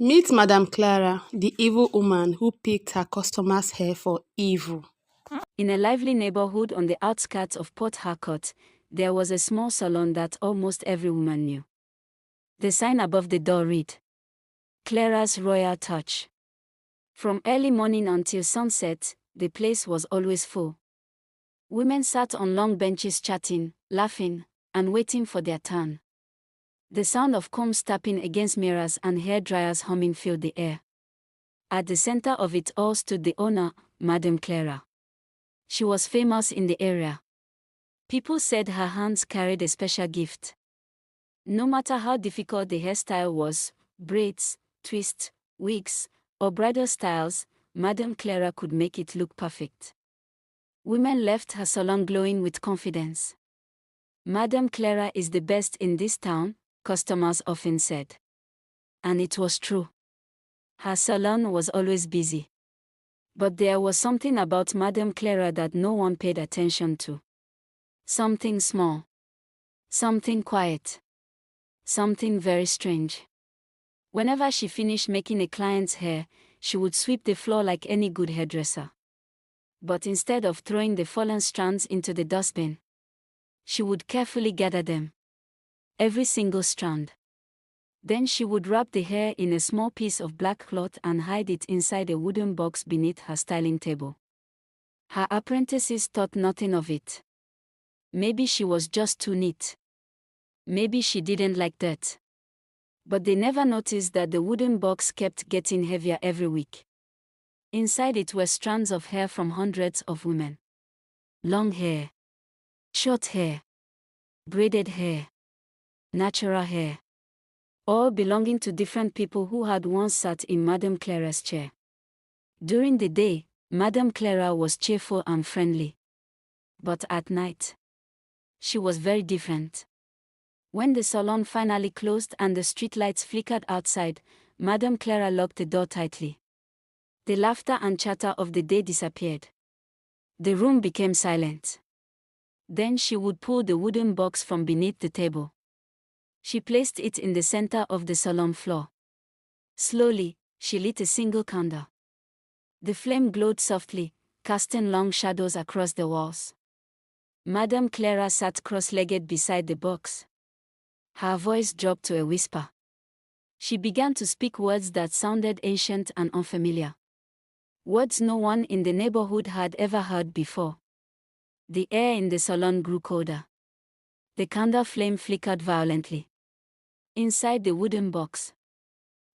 Meet Madame Clara, the evil woman who picked her customers' hair for evil. In a lively neighborhood on the outskirts of Port Harcourt, there was a small salon that almost every woman knew. The sign above the door read, Clara's Royal Touch. From early morning until sunset, the place was always full. Women sat on long benches chatting, laughing, and waiting for their turn. The sound of combs tapping against mirrors and hair dryers humming filled the air. At the center of it all stood the owner, Madame Clara. She was famous in the area. People said her hands carried a special gift. No matter how difficult the hairstyle was, braids, twists, wigs, or bridal styles, Madame Clara could make it look perfect. Women left her salon glowing with confidence. Madame Clara is the best in this town, customers often said. And it was true. Her salon was always busy. But there was something about Madame Clara that no one paid attention to. Something small. Something quiet. Something very strange. Whenever she finished making a client's hair, she would sweep the floor like any good hairdresser. But instead of throwing the fallen strands into the dustbin, she would carefully gather them. Every single strand. Then she would wrap the hair in a small piece of black cloth and hide it inside a wooden box beneath her styling table. Her apprentices thought nothing of it. Maybe she was just too neat. Maybe she didn't like that. But they never noticed that the wooden box kept getting heavier every week. Inside it were strands of hair from hundreds of women. Long hair. Short hair. Braided hair. Natural hair. All belonging to different people who had once sat in Madame Clara's chair. During the day, Madame Clara was cheerful and friendly. But at night, she was very different. When the salon finally closed and the streetlights flickered outside, Madame Clara locked the door tightly. The laughter and chatter of the day disappeared. The room became silent. Then she would pull the wooden box from beneath the table. She placed it in the center of the salon floor. Slowly, she lit a single candle. The flame glowed softly, casting long shadows across the walls. Madame Clara sat cross-legged beside the box. Her voice dropped to a whisper. She began to speak words that sounded ancient and unfamiliar. Words no one in the neighborhood had ever heard before. The air in the salon grew colder. The candle flame flickered violently. Inside the wooden box,